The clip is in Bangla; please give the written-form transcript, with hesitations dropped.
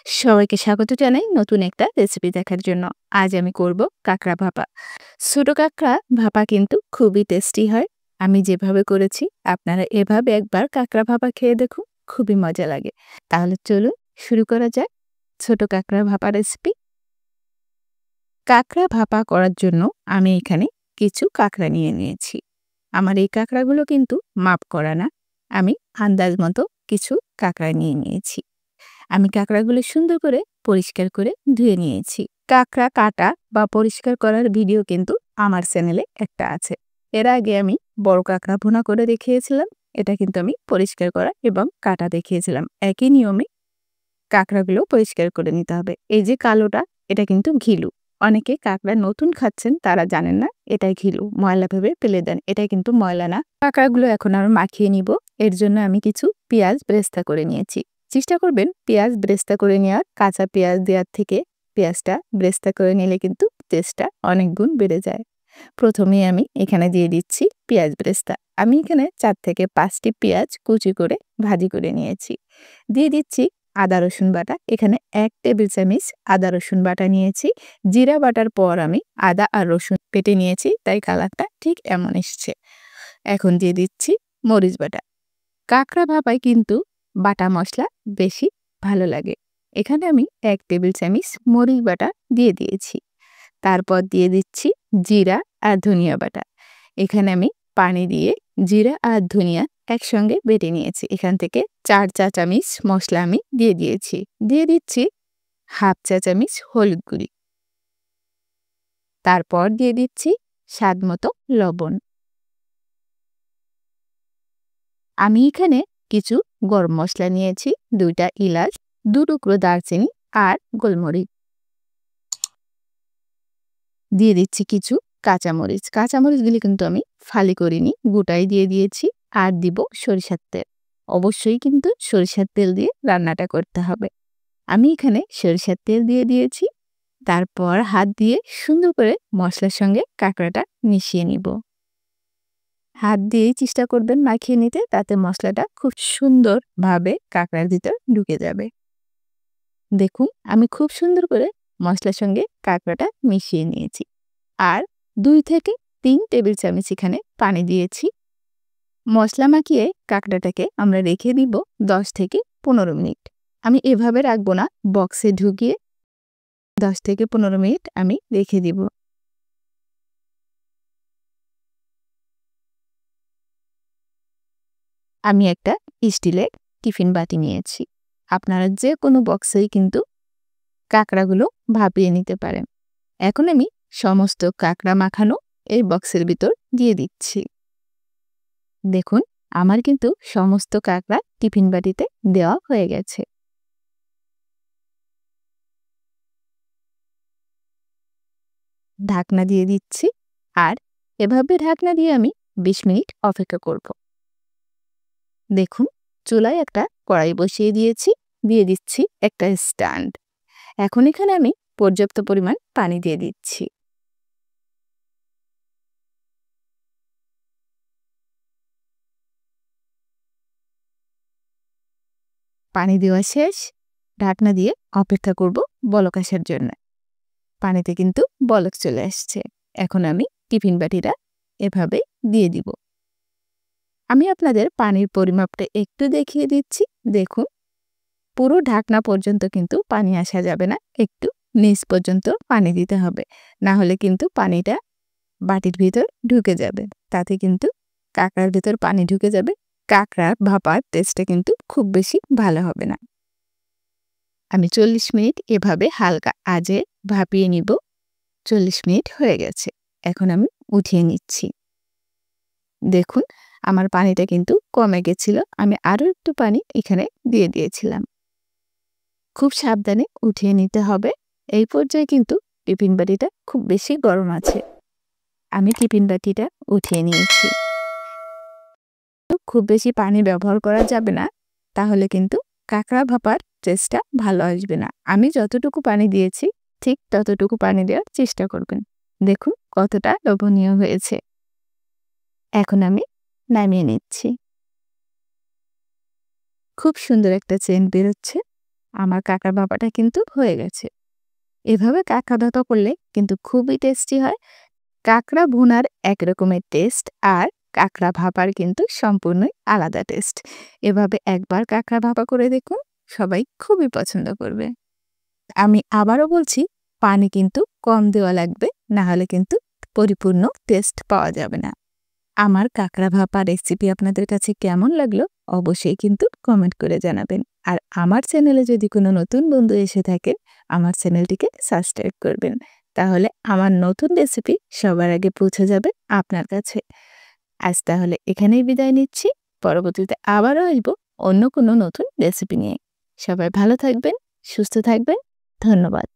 সবাইকে স্বাগত জানাই নতুন একটা রেসিপি দেখার জন্য। আজ আমি করব কাঁকড়া ভাপা। ছোট কাঁকড়া ভাপা কিন্তু খুবই টেস্টি হয়। আমি যেভাবে করেছি আপনারা এভাবে একবার কাঁকড়া ভাপা খেয়ে দেখুন, খুবই মজা লাগে। তাহলে চলুন শুরু করা যাক ছোট কাঁকড়া ভাপা রেসিপি। কাঁকড়া ভাপা করার জন্য আমি এখানে কিছু কাঁকড়া নিয়ে নিয়েছি। আমার এই কাঁকড়াগুলো কিন্তু মাপ করা না, আমি আন্দাজ মতো কিছু কাঁকড়া নিয়ে নিয়েছি। আমি কাঁকড়াগুলো সুন্দর করে পরিষ্কার করে ধুয়ে নিয়েছি। কাঁকড়া কাটা বা পরিষ্কার করার ভিডিও কিন্তু আমার চ্যানেলে একটা আছে। এর আগে আমি বড় কাঁকড়া ভুনা করে দেখিয়েছিলাম। এটা কিন্তু আমি পরিষ্কার করা এবং কাটা দেখিয়েছিলাম। একই নিয়মে কাঁকড়াগুলো পরিষ্কার করে নিতে হবে। এই যে কালোটা, এটা কিন্তু ঘিলু। অনেকে কাঁকড়া নতুন খাচ্ছেন, তারা জানেন না এটাই ঘিলু, ময়লা ভেবে ফেলে দেন। এটা কিন্তু ময়লা না। কাঁকড়াগুলো এখন আর মাখিয়ে নিব। এর জন্য আমি কিছু পেঁয়াজ বেরেস্তা করে নিয়েছি। চেষ্টা করবেন পেঁয়াজ বেরেস্তা করে নেওয়ার। কাঁচা পেঁয়াজ দেওয়ার থেকে পেঁয়াজটা বেরেস্তা করে নিলে কিন্তু টেস্টটা অনেক গুণ বেড়ে যায়। প্রথমেই আমি এখানে দিয়ে দিচ্ছি পেঁয়াজ বেরেস্তা। আমি এখানে 4 থেকে 5টি পেঁয়াজ কুচি করে ভাজি করে নিয়েছি। দিয়ে দিচ্ছি আদা রসুন বাটা। এখানে 1 টেবিল চামচ আদা রসুন বাটা নিয়েছি। জিরা বাটার পর আমি আদা আর রসুন বেটে নিয়েছি, তাই কালারটা ঠিক এমন এসছে। এখন দিয়ে দিচ্ছি মরিচ বাটা। কাঁকড়া ভাপায় কিন্তু বাটা মশলা বেশি ভালো লাগে। এখানে আমি 1 টেবিল চামচ মরিচ বাটা দিয়ে দিয়েছি। তারপর দিয়ে দিচ্ছি জিরা আর ধনিয়া বাটা। এখানে আমি পানি দিয়ে জিরা আর ধনিয়া একসঙ্গে বেটে নিয়েছি। এখান থেকে 4 চা চামচ মশলা আমি দিয়ে দিয়েছি। দিয়ে দিচ্ছি হাফ চা চামচ হলুদ গুঁড়ি। তারপর দিয়ে দিচ্ছি স্বাদ মতো লবণ। আমি এখানে কিছু গরম মশলা নিয়েছি, 2টা এলাচ, 2 টুকরো দারচিনি আর গোলমরিচ। দিয়ে দিচ্ছি কিছু কাঁচামরিচ। কাঁচামরিচগুলি কিন্তু আমি ফালি করিনি, গোটাই দিয়ে দিয়েছি। আর দিব সরিষার তেল। অবশ্যই কিন্তু সরিষার তেল দিয়ে রান্নাটা করতে হবে। আমি এখানে সরিষার তেল দিয়ে দিয়েছি। তারপর হাত দিয়ে সুন্দর করে মশলার সঙ্গে কাঁকড়াটা মিশিয়ে নিব। হাত দিয়েই চেষ্টা করবেন মাখিয়ে নিতে, তাতে মশলাটা খুব সুন্দরভাবে কাঁকড়ার ভিতর ঢুকে যাবে। দেখুন আমি খুব সুন্দর করে মশলার সঙ্গে কাঁকড়াটা মিশিয়ে নিয়েছি। আর 2 থেকে 3 টেবিল চামচ এখানে পানি দিয়েছি। মশলা মাখিয়ে কাঁকড়াটাকে আমরা রেখে দিব 10 থেকে 15 মিনিট। আমি এভাবে রাখবো না, বক্সে ঢুকিয়ে 10 থেকে 15 মিনিট আমি রেখে দিব। আমি একটা স্টিলের টিফিন বাটি নিয়েছি। আপনারা যে কোনো বক্সেই কিন্তু কাঁকড়াগুলো ভাপিয়ে নিতে পারেন। এখন আমি সমস্ত কাঁকড়া মাখানো এই বক্সের ভিতর দিয়ে দিচ্ছি। দেখুন আমার কিন্তু সমস্ত কাঁকড়া টিফিন বাটিতে দেওয়া হয়ে গেছে। ঢাকনা দিয়ে দিচ্ছি আর এভাবে ঢাকনা দিয়ে আমি 20 মিনিট অপেক্ষা করব। দেখুন চুলায় একটা কড়াই বসিয়ে দিয়েছি, দিয়ে দিচ্ছি একটা স্ট্যান্ড। এখন এখানে আমি পর্যাপ্ত পরিমাণ পানি দিয়ে দিচ্ছি। পানি দেওয়া শেষ। ঢাকনা দিয়ে অপেক্ষা করব বলক আসার জন্য। পানিতে কিন্তু বলক চলে আসছে। এখন আমি টিফিন বাটিটা এভাবে দিয়ে দিব। আমি আপনাদের পানির পরিমাপটা একটু দেখিয়ে দিচ্ছি। দেখুন পুরো ঢাকনা পর্যন্ত কিন্তু পানি আসা যাবে না, একটু নিচ পর্যন্ত পানি দিতে হবে। না হলে কিন্তু পানিটা বাটির ভিতর ঢুকে যাবে, তাতে কিন্তু কাঁকড়ার ভিতর পানি ঢুকে যাবে। কাঁকড়ার ভাপার টেস্টটা কিন্তু খুব বেশি ভালো হবে না। আমি 40 মিনিট এভাবে হালকা আঁচে ভাপিয়ে নিব। 40 মিনিট হয়ে গেছে। এখন আমি উঠিয়ে নিচ্ছি। দেখুন আমার পানিটা কিন্তু কমে গেছিল। আমি আরও একটু পানি এখানে দিয়ে দিয়েছিলাম। খুব সাবধানে উঠিয়ে নিতে হবে। এই পর্যায়ে কিন্তু টিফিন বাটিটা খুব বেশি গরম আছে। আমি টিফিন বাটিটা উঠিয়ে নিয়েছি। খুব বেশি পানি ব্যবহার করা যাবে না, তাহলে কিন্তু কাঁকড়া ভাপার টেস্টটা ভালো আসবে না। আমি যতটুকু পানি দিয়েছি ঠিক ততটুকু পানি দেওয়ার চেষ্টা করবেন। দেখুন কতটা লোভনীয় হয়েছে। এখন আমি নামিয়ে নিচ্ছি। খুব সুন্দর একটা সেন্ট বেরোচ্ছে। আমার কাঁকড়া ভাপাটা কিন্তু হয়ে গেছে। এভাবে কাঁকড়া ভাপা করলে কিন্তু খুবই টেস্টি হয়। কাঁকড়া ভুনার এক রকমের টেস্ট আর কাঁকড়া ভাপার কিন্তু সম্পূর্ণই আলাদা টেস্ট। এভাবে একবার কাঁকড়া ভাপা করে দেখুন, সবাই খুবই পছন্দ করবে। আমি আবারও বলছি, পানি কিন্তু কম দেওয়া লাগবে, না হলে কিন্তু পরিপূর্ণ টেস্ট পাওয়া যাবে না। আমার কাঁকড়া ভাপা রেসিপি আপনাদের কাছে কেমন লাগলো অবশ্যই কিন্তু কমেন্ট করে জানাবেন। আর আমার চ্যানেলে যদি কোনো নতুন বন্ধু এসে থাকেন, আমার চ্যানেলটিকে সাবস্ক্রাইব করবেন। তাহলে আমার নতুন রেসিপি সবার আগে পৌঁছে যাবে আপনার কাছে। আজ তাহলে এখানেই বিদায় নিচ্ছি। পরবর্তীতে আবারও আসবো অন্য কোনো নতুন রেসিপি নিয়ে। সবাই ভালো থাকবেন, সুস্থ থাকবেন। ধন্যবাদ।